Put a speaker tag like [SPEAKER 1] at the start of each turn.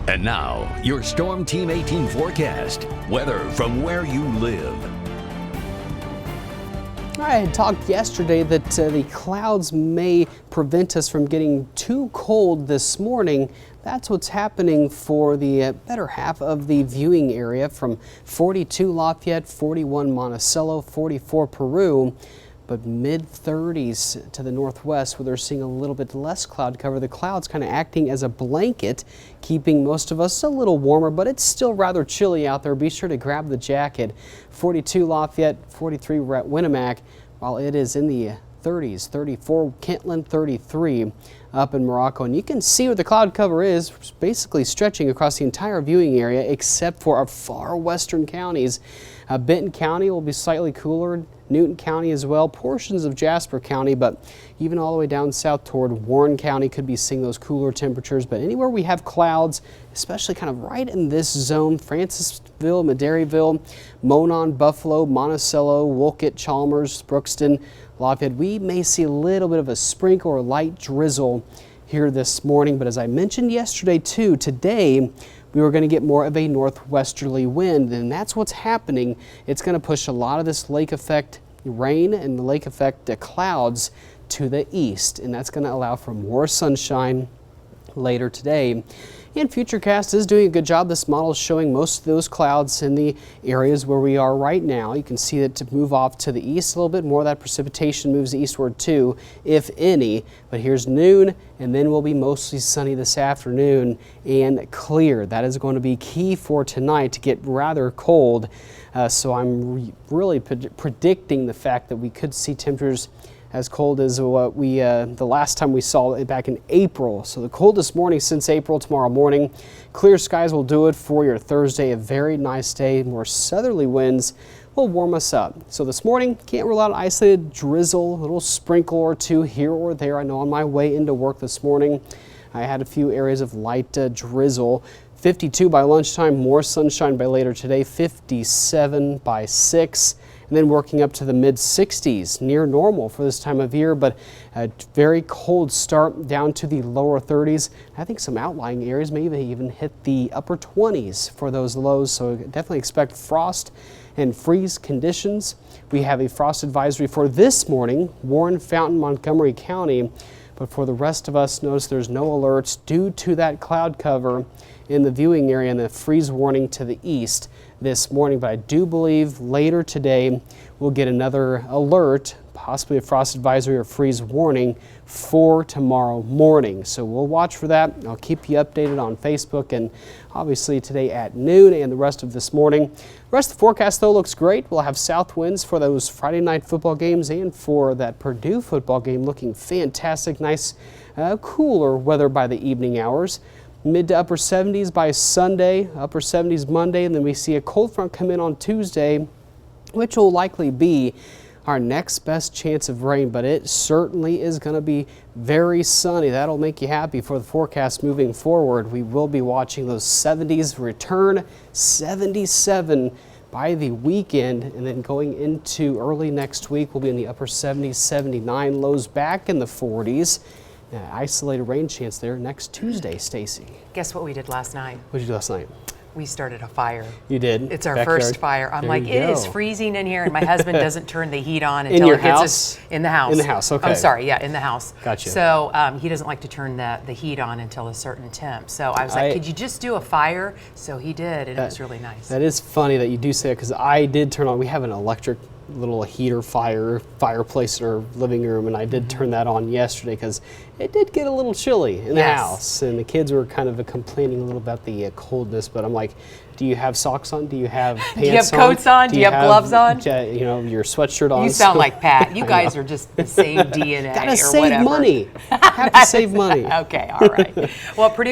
[SPEAKER 1] And now, your Storm Team 18 forecast. Weather from where you live.
[SPEAKER 2] I had talked yesterday that the clouds may prevent us from getting too cold this morning. That's what's happening for the better half of the viewing area from 42 Lafayette, 41 Monticello, 44 Peru. But mid-30s to the northwest, where they're seeing a little bit less cloud cover. The clouds kind of acting as a blanket, keeping most of us a little warmer, but it's still rather chilly out there. Be sure to grab the jacket. 42 Lafayette, 43 Winnemac, while it is in the 30s, 34 Kentland, 33 up in Morocco. And you can see where the cloud cover is, basically stretching across the entire viewing area except for our far western counties. Benton County will be slightly cooler, Newton County as well, portions of Jasper County, but even all the way down south toward Warren County could be seeing those cooler temperatures. But anywhere we have clouds, especially kind of right in this zone, Francisville, Madairyville, Monon, Buffalo, Monticello, Wolcott, Chalmers, Brookston, Lafayette, we may see a little bit of a sprinkle or light drizzle here this morning. But as I mentioned yesterday too, today we were going to get more of a northwesterly wind, and that's what's happening. It's going to push a lot of this lake effect rain and the lake effect clouds to the east, and that's going to allow for more sunshine later today. And Futurecast is doing a good job. This model is showing most of those clouds in the areas where we are right now. You can see that to move off to the east a little bit more. That precipitation moves eastward too, if any. But here's noon, and then we'll be mostly sunny this afternoon and clear. That is going to be key for tonight to get rather cold. So I'm really predicting the fact that we could see temperatures as cold as what we the last time we saw it back in April. So the coldest morning since April tomorrow morning. Clear skies will do it for your Thursday. A very nice day. More southerly winds will warm us up. So this morning, can't rule out an isolated drizzle, a little sprinkle or two here or there. I know on my way into work this morning, I had a few areas of light drizzle. 52 by lunchtime, more sunshine by later today, 57 by 6. And then working up to the mid-60s, near normal for this time of year, but a very cold start down to the lower 30s. I think some outlying areas may even hit the upper 20s for those lows, so definitely expect frost and freeze conditions. We have a frost advisory for this morning, Warren, Fountain, Montgomery County, but for the rest of us, notice there's no alerts due to that cloud cover in the viewing area and the freeze warning to the east this morning. But I do believe later today we'll get another alert, possibly a frost advisory or freeze warning for tomorrow morning. So we'll watch for that. I'll keep you updated on Facebook and obviously today at noon and the rest of this morning. The rest of the forecast though looks great. We'll have south winds for those Friday night football games and for that Purdue football game looking fantastic. Nice cooler weather by the evening hours. Mid to upper 70s by Sunday, upper 70s Monday, and then we see a cold front come in on Tuesday, which will likely be our next best chance of rain, but it certainly is going to be very sunny. That'll make you happy for the forecast moving forward. We will be watching those 70s return, 77 by the weekend, and then going into early next week, we'll be in the upper 70s, 79, lows back in the 40s. Isolated rain chance there next Tuesday, Stacy.
[SPEAKER 3] Guess what we did last night?
[SPEAKER 2] What did you do last night?
[SPEAKER 3] We started a fire.
[SPEAKER 2] You did?
[SPEAKER 3] It's our
[SPEAKER 2] Backyard?
[SPEAKER 3] first fire. I'm
[SPEAKER 2] there
[SPEAKER 3] like, it is freezing in here, and my husband doesn't turn the heat on
[SPEAKER 2] in
[SPEAKER 3] until
[SPEAKER 2] your
[SPEAKER 3] it gets
[SPEAKER 2] house?
[SPEAKER 3] us in the house.
[SPEAKER 2] In the house, okay.
[SPEAKER 3] I'm sorry, yeah, in the house.
[SPEAKER 2] Gotcha.
[SPEAKER 3] So he doesn't like to turn the heat on until a certain temp. So I was like, could you just do a fire? So he did, and it was really nice.
[SPEAKER 2] That is funny that you do say that, because I did turn on, we have an electric little heater fireplace in our living room, and I did turn that on yesterday because it did get a little chilly in the house, and the kids were kind of complaining a little about the coldness. But I'm like, do you have socks on? Do you have pants on?
[SPEAKER 3] Do you have coats on? Do you have gloves on?
[SPEAKER 2] You know, your sweatshirt on?
[SPEAKER 3] You sound like Pat. You guys are just the same DNA.
[SPEAKER 2] Gotta
[SPEAKER 3] or
[SPEAKER 2] save
[SPEAKER 3] whatever.
[SPEAKER 2] money. Have to save money.
[SPEAKER 3] Okay, all right. Well, Purdue